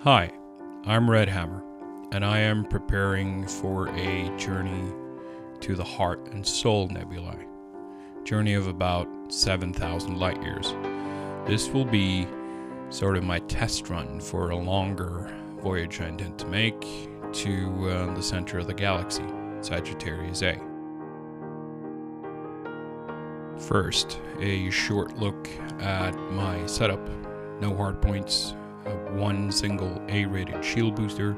Hi, I'm Red Hammer, and I am preparing for a journey to the Heart and Soul nebulae. Journey of about 7,000 light years. This will be sort of my test run for a longer voyage I intend to make to the center of the galaxy, Sagittarius A. First, a short look at my setup. No hard points. One single A-rated shield booster,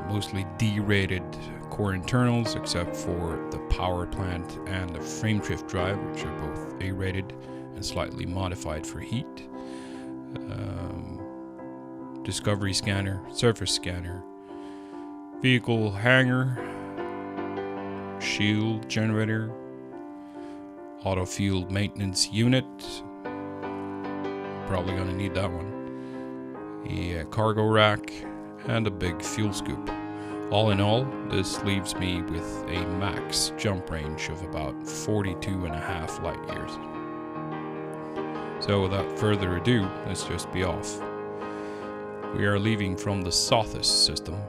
mostly D-rated core internals except for the power plant and the frameshift drive, which are both A-rated and slightly modified for heat. Discovery scanner, surface scanner, vehicle hangar, shield generator, auto field maintenance unit. Probably going to need that one. A cargo rack and a big fuel scoop. All in all, this leaves me with a max jump range of about 42.5 light years. So without further ado, let's just be off. We are leaving from the Sothis system,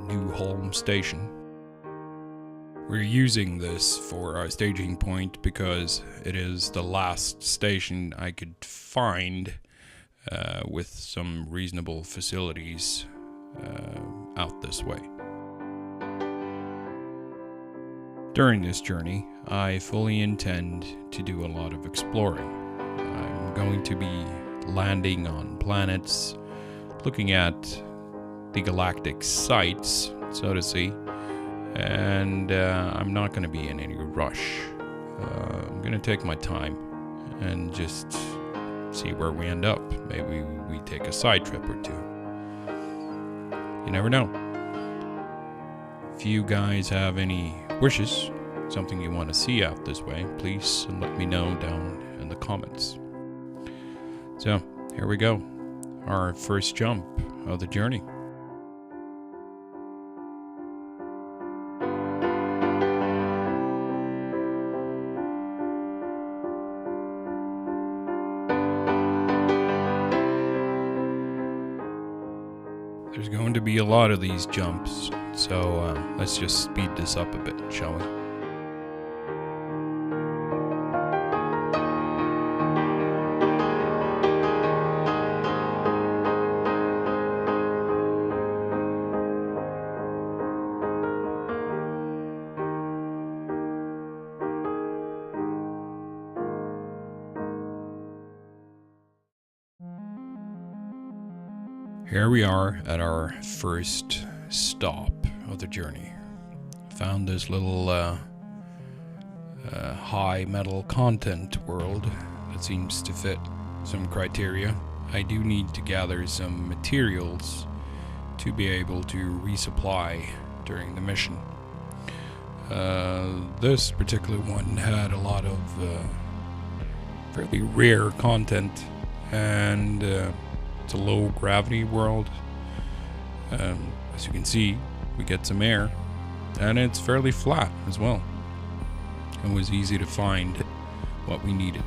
New Holm Station. We're using this for our staging point because it is the last station I could find with some reasonable facilities out this way. During this journey, I fully intend to do a lot of exploring. I'm going to be landing on planets, looking at the galactic sites, so to say. And I'm not going to be in any rush. I'm going to take my time and just see where we end up. Maybe we take a side trip or two. You never know. If you guys have any wishes, something you want to see out this way, please let me know down in the comments. So, here we go. Our first jump of the journey. There's going to be a lot of these jumps, so let's just speed this up a bit, shall we? Here we are at our first stop of the journey. Found this little high metal content world that seems to fit some criteria. I do need to gather some materials to be able to resupply during the mission. This particular one had a lot of fairly rare content, and it's a low gravity world. As you can see, we get some air, and it's fairly flat as well. It was easy to find what we needed.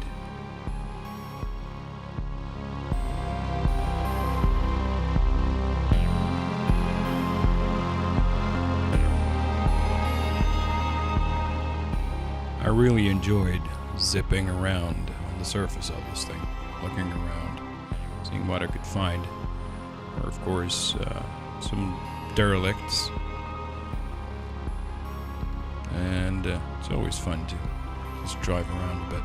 I really enjoyed zipping around on the surface of this thing, looking around, seeing what I could find. Or of course, some derelicts. And it's always fun to just drive around a bit.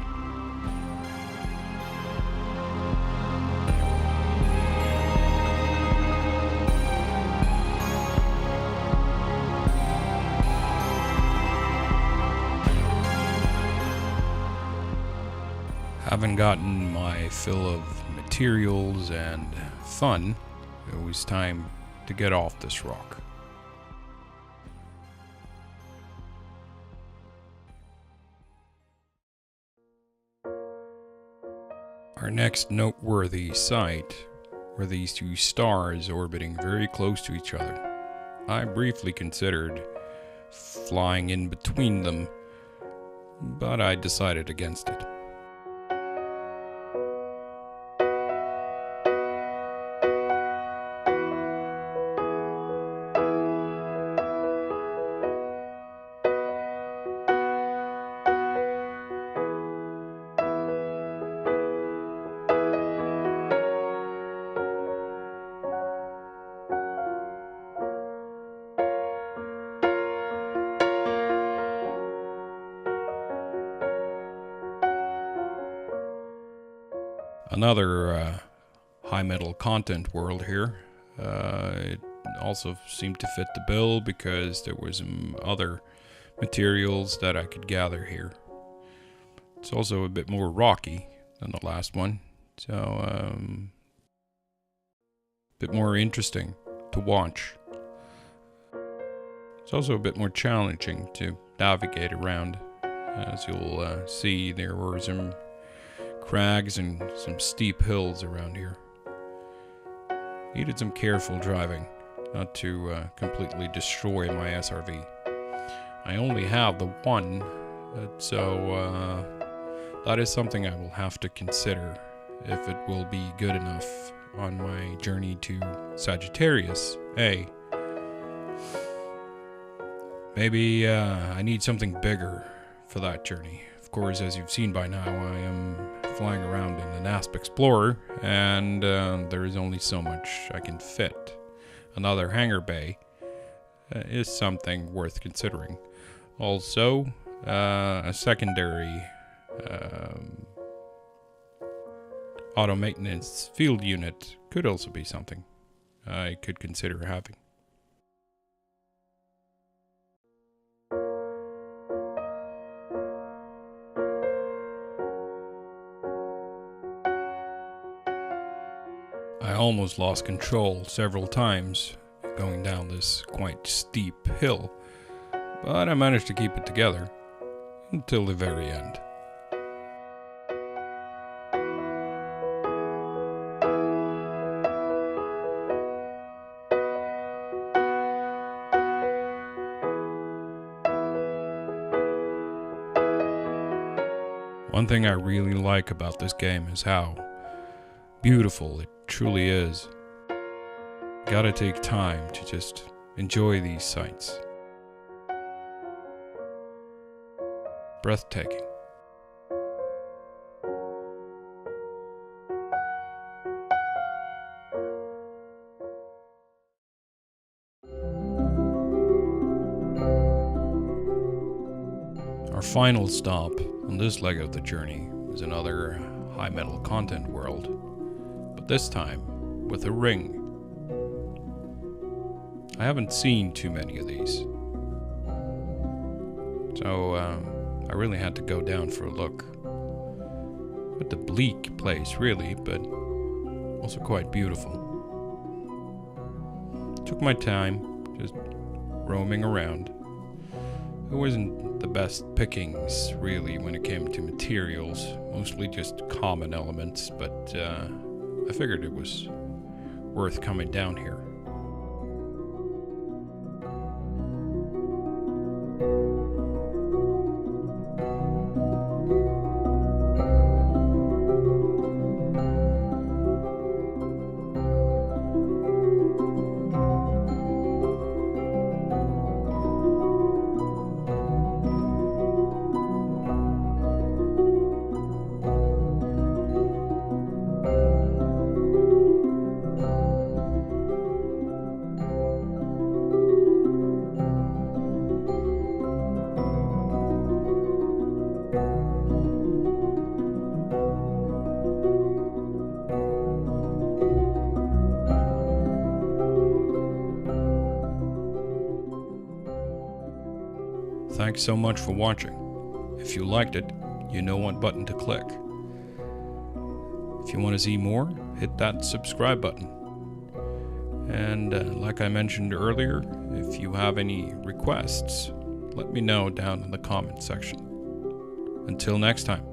Having gotten my fill of materials and fun, it was time to get off this rock. Our next noteworthy sight were these two stars orbiting very close to each other. I briefly considered flying in between them, but I decided against it. another high metal content world here. It also seemed to fit the bill because there was some other materials that I could gather here. It's also a bit more rocky than the last one, so a bit more interesting to watch. It's also a bit more challenging to navigate around. As you'll see, there were some crags and some steep hills around here. Needed some careful driving, not to completely destroy my SRV. I only have the one, so that is something I will have to consider if it will be good enough on my journey to Sagittarius A. Maybe I need something bigger for that journey. Of course, as you've seen by now, I am flying around in an Asp Explorer, and there is only so much I can fit. Another hangar bay is something worth considering. Also, a secondary auto maintenance field unit could also be something I could consider having. I almost lost control several times going down this quite steep hill, but I managed to keep it together until the very end. One thing I really like about this game is how beautiful it truly is. Gotta take time to just enjoy these sights. Breathtaking. Our final stop on this leg of the journey was another high metal content world, but this time with a ring. I haven't seen too many of these, so I really had to go down for a look. It's a bleak place really, but also quite beautiful. Took my time, just roaming around. It wasn't the best pickings really when it came to materials, mostly just common elements, but I figured it was worth coming down here. Thanks so much for watching. If you liked it, you know what button to click. If you want to see more, hit that subscribe button. And like I mentioned earlier, if you have any requests, let me know down in the comment section. Until next time.